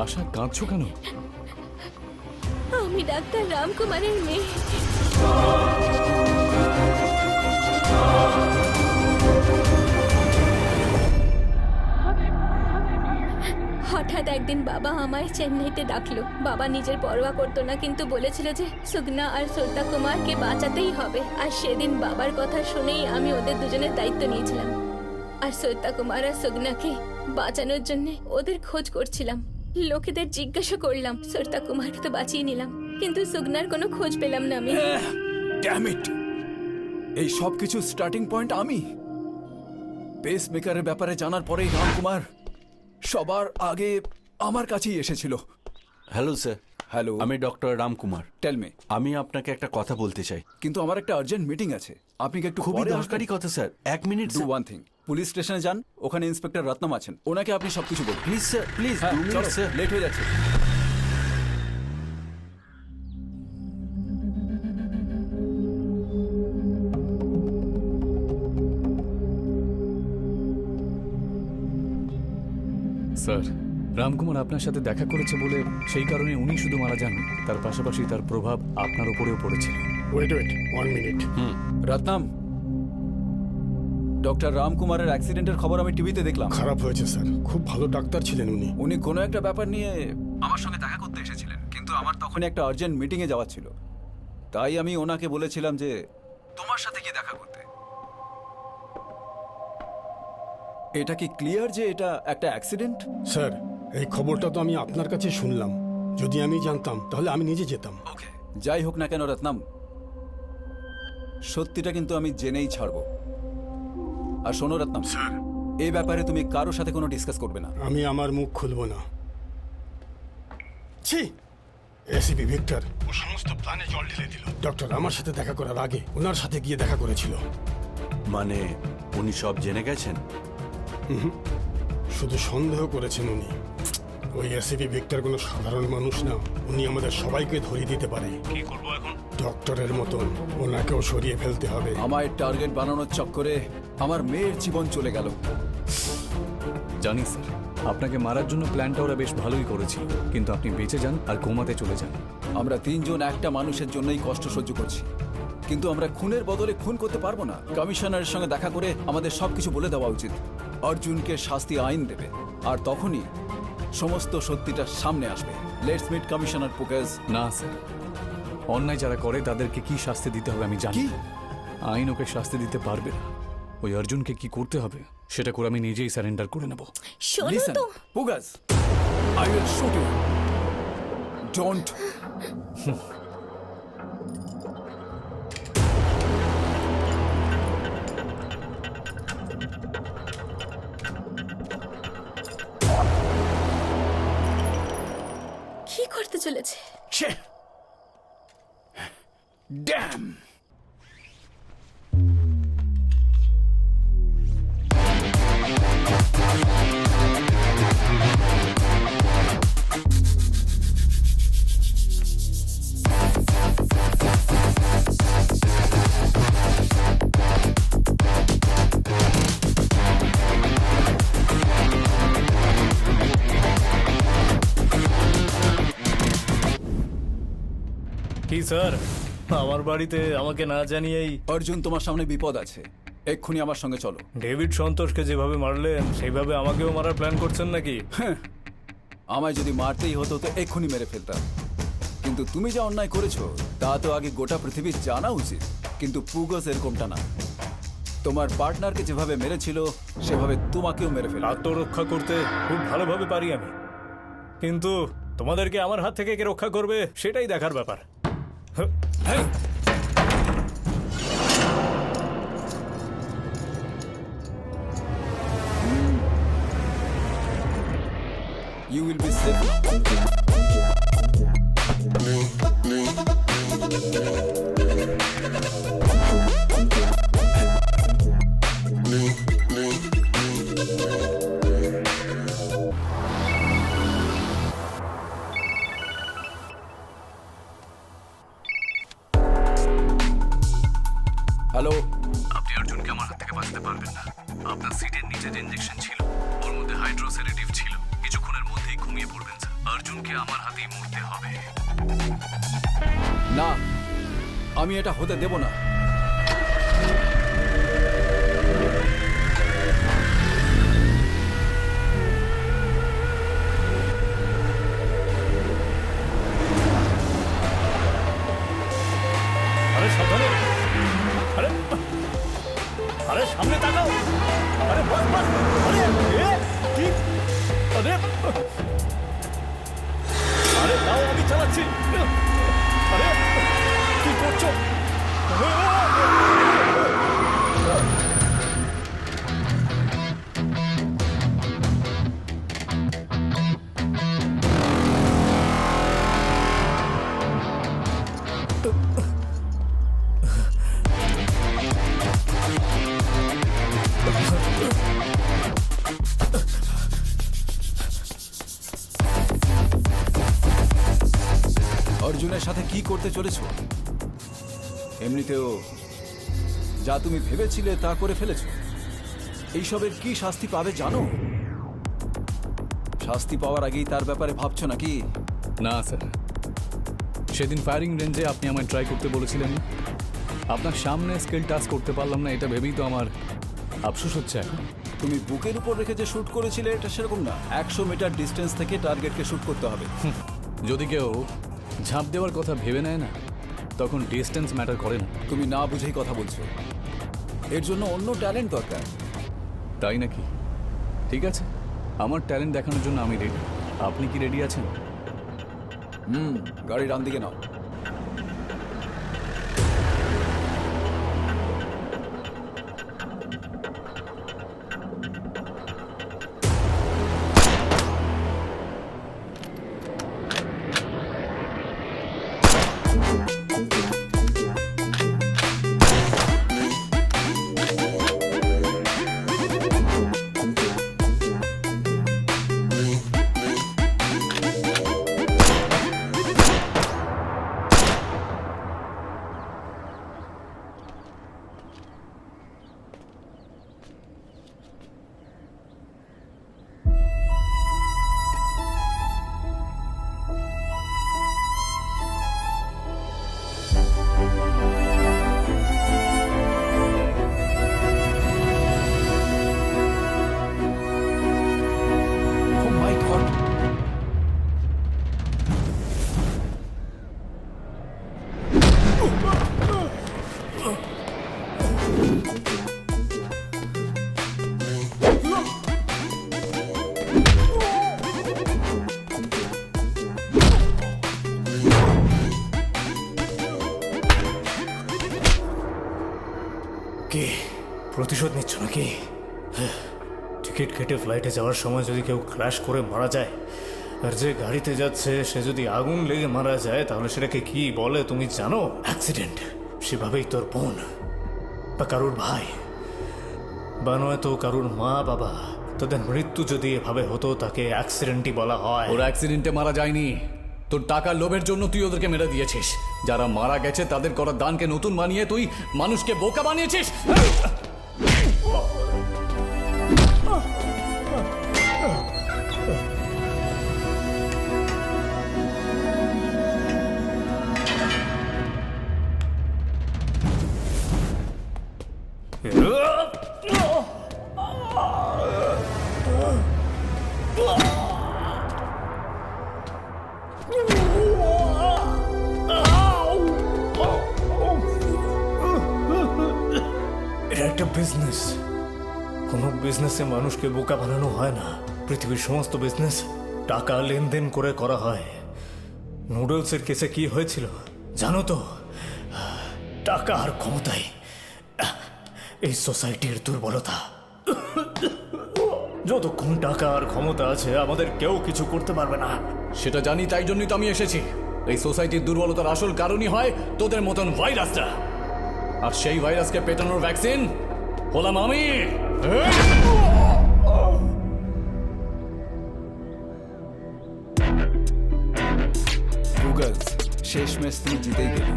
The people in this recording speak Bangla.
আশা, কাঁদছো কেন? আমি ডাক্তার রামকুমারের মেয়ে। হঠাৎ একদিন বাবা আমায় চেন্নাইতে ডাকলো। বাবা নিজের পরোয়া করতো না, কিন্তু বলেছিল যে সুগনা আর শ্রদ্ধা কুমারকে বাঁচাতেই হবে। আর সেদিন বাবার কথা শুনেই আমি ওদের দুজনের দায়িত্ব নিয়েছিলাম। আর শ্রদ্ধা কুমার আর সুগনাকে বাঁচানোর জন্য ওদের খোঁজ করছিলাম। লোকেদের জিজ্ঞাসা করলাম, শ্রদ্ধা কুমারকে তো বাঁচিয়ে নিলাম, কিন্তু সুগনার কোনো খোঁজ পেলাম না আমি। Damn it! এই সব কিছু স্টার্টিং পয়েন্ট আমি। পেস মেকারের ব্যাপারে জানার পরেই রামকুমার সবার আগে আমার কাছেই এসেছিল। Hello sir. হ্যালো, আমি ডক্টর রামকুমার। Tell me. আমি আপনাকে একটা কথা বলতে চাই। কিন্তু আমার একটা আর্জেন্ট মিটিং আছে, আপনি কি একটু খুবই পরে দরকারি কথা sir, 1 minute. Do one thing, police স্টেশনে যান, ওখানে ইন্সপেক্টর রত্নম আছেন, ওনাকে আপনি সবকিছু বলুন। Please sir, please. হ্যাঁ, 2 মিনিট স্যার। লেট হয়ে যাচ্ছে। স্যার, রামকুমার আপনার সাথে দেখা করেছে বলে সেই কারণে উনি শুধু মারা যান, তার পাশাপাশি তার প্রভাব আপনার উপরেও পড়েছিল। Wait 1 minute. রত্নম, ডক্টর রামকুমারের অ্যাক্সিডেন্টের খবর আমি টিভিতে দেখলাম। খারাপ হয়েছে স্যার, খুব ভালো ডাক্তার ছিলেন উনি। উনি কোনো একটা ব্যাপার নিয়ে আমার সঙ্গে দেখা করতে এসেছিলেন, কিন্তু আমার তখনই একটা আর্জেন্ট মিটিংয়ে যাওয়ার ছিল। তাই আমি ওনাকে বলেছিলাম যে তোমার সাথে গিয়ে দেখা করতে। এটা কি ক্লিয়ার যে এটা একটা অ্যাক্সিডেন্ট? স্যার, এই খবরটা তো আমি আপনার কাছে শুনলাম। যদি আমি জানতাম তাহলে আমি নিজে যেতাম। ওকে, যাই হোক না কেন রত্নম, সত্যিটা কিন্তু আমি জেনেই ছাড়বো। আর শোনো রত্নম, স্যার, এই ব্যাপারে তুমি কারোর সাথে কোনো ডিসকাস করবে না। আমি আমার মুখ খুলব না। ছি, এসিপি ভিক্টর ও সমস্ত প্ল্যানে জল ঢেলে দিল। ডক্টর আমার সাথে দেখা করার আগে ওনার সাথে গিয়ে দেখা করেছিল। মানে উনি সব জেনে গেছেন? শুধু সন্দেহ করেছেন উনি। ওই এসিপি ভিক্টর কোনো সাধারণ মানুষ না, উনি আমাদের সবাইকে ধরিয়ে দিতে পারে। কি করবো এখন? ডক্টরের মতন ওনাকেও সরিয়ে ফেলতে হবে। আমায় টার্গেট বানানোর চক্করে আমার মেয়ের জীবন চলে গেল। জানি স্যার, আপনাকে মারার জন্য প্ল্যানটা ওরা বেশ ভালোই করেছিল, কিন্তু আপনি বেঁচে যান আর কোমাতে চলে যান। আমরা তিনজন একটা মানুষের জন্যই কষ্ট সহ্য করছি, কিন্তু আমরা খুনের বদলে খুন করতে পারবো না। কমিশনারের সঙ্গে দেখা করে আমাদের সবকিছু বলে দেওয়া উচিত। অর্জুনকে শাস্তি আইন দেবে, আর তখনই সমস্ত সত্যিটা সামনে আসবে। লেটস মিট কমিশনার পুকেজ। না স্যার, অন্যায় যারা করে তাদেরকে কি শাস্তি দিতে হবে আমি জানি। কি? আইন ওকে শাস্তি দিতে পারবে না। ওই অর্জুনকে কি করতে হবে সেটা করে আমি নিজেই সারেন্ডার করে নেব। শোনো লিসেন তো, পুকেজ, I will shoot you. Don't. কি করতে চলেছে? ড্যাম! কি স্যার, আমার বাড়িতে আমাকে না জানিয়েই অর্জুন, তোমার সামনে বিপদ আছে, এক্ষুনি আমার সঙ্গে চলো। ডেভিড সন্তোষকে যেভাবে মারলেন সেইভাবে আমাকেও মারার প্ল্যান করছেন নাকি? আমায় যদি মারতেই হতো তো এক্ষুনি মেরে ফেলতাম, কিন্তু তুমি যা অন্যায় করেছো তা তো আগে গোটা পৃথিবীর জানা উচিত। কিন্তু পুগস এরকমটা না, তোমার পার্টনারকে যেভাবে মেরেছিল সেভাবে তোমাকেও মেরে ফেল। আত্মরক্ষা করতে খুব ভালোভাবে পারি আমি, কিন্তু তোমাদেরকে আমার হাত থেকে কে রক্ষা করবে সেটাই দেখার ব্যাপার। You will be safe. Hello, আপনি অর্জুনকে আমার হাত থেকে বাঁচাতে পারবেন না। আপনার সিটের নিচে যে ইঞ্জেকশন ছিল ওর মধ্যে হাইড্রোসেডেটিভ ছিল, কিছুক্ষণের মধ্যেই ঘুমিয়ে পড়বেন স্যার। অর্জুনকে আমার হাতেই মরতে হবে। না, আমি এটা হতে দেব না। আরে সাবধানে, আরে আরে সামনে তাকাও, আরে বাস বাস, আরে কি, আরে আরে দাও আমি চালাচ্ছি, আরে কি করছো? অর্জুনের সাথে কি করতে চলেছ? এমনিতেও যা তুমি ভেবেছিলে তা করে ফেলেছ। এইসবের কি শাস্তি পাবে জানো? শাস্তি পাওয়ার আগেই তার ব্যাপারে ভাবছো নাকি? না স্যার, সেদিন ফায়ারিং রেঞ্জে আপনি আমায় ট্রাই করতে বলেছিলেন। আপনার সামনে স্কিল টাস্ক করতে পারলাম না, এটা ভেবেই তো আমার আফসোস হচ্ছে এখন। তুমি বুকের উপর রেখে যে শুট করেছিলে এটা সেরকম না। 100 মিটার ডিস্টেন্স থেকে টার্গেটকে শুট করতে হবে। যদি কেউ ঝাঁপ দেওয়ার কথা ভেবে নেয় না, তখন ডিস্টেন্স ম্যাটার করে না। তুমি না বুঝেই কথা বলছো। এর জন্য অন্য ট্যালেন্ট দরকার। তাই নাকি? ঠিক আছে, আমার ট্যালেন্ট দেখানোর জন্য আমি রেডি। আপনি কি রেডি আছেন? গাড়ি ডান দিকে নাও। Oh my God! কি প্রতিশোধ নিচ্ছ নাকি? টিকিট কেটে ফ্লাইটে যাওয়ার সময় যদি কেউ ক্র্যাশ করে মারা যায়, আর যে গাড়িতে যাচ্ছে সে যদি আগুন লেগে মারা যায়, তাহলে সেটাকে কি বলে তুমি জানো? অ্যাক্সিডেন্ট। সেভাবেই তোর বোন বা কারুর ভাই বা নয়তো কারুর মা বাবা, তাদের মৃত্যু যদি এভাবে হতো তাকে অ্যাক্সিডেন্টই বলা হয়। ওরা অ্যাক্সিডেন্টে মারা যায়নি, তোর টাকার লোভের জন্য তুই ওদেরকে মেরে দিয়েছিস। যারা মারা গেছে তাদের করা দানকে নতুন বানিয়ে তুই মানুষকে বোকা বানিয়েছিস। এটা একটা বিজনেস। কোনো বিজনেসে মানুষকে বোকা বানানো হয় না। পৃথিবীর সমস্ত বিজনেস টাকা লেনদেন করে করা হয়। নুডলসের কেসে কি হয়েছিল জানো তো? টাকা আর ক্ষমতাই এই সোসাইটির দুর্বলতা। যতক্ষণ টাকা আর ক্ষমতা আছে আমাদের কেউ কিছু করতে পারবে না। সেটা জানি, তাই জন্যই তো আমি এসেছি। এই সোসাইটির দুর্বলতার আসল কারণই হয় তোদের মতন ভাইরাসটা, আর সেই ভাইরাসকে পেটানোর ভ্যাকসিন হলাম আমি। গুগল শেষ ম্যাচ তুমি জিতেই গেলে।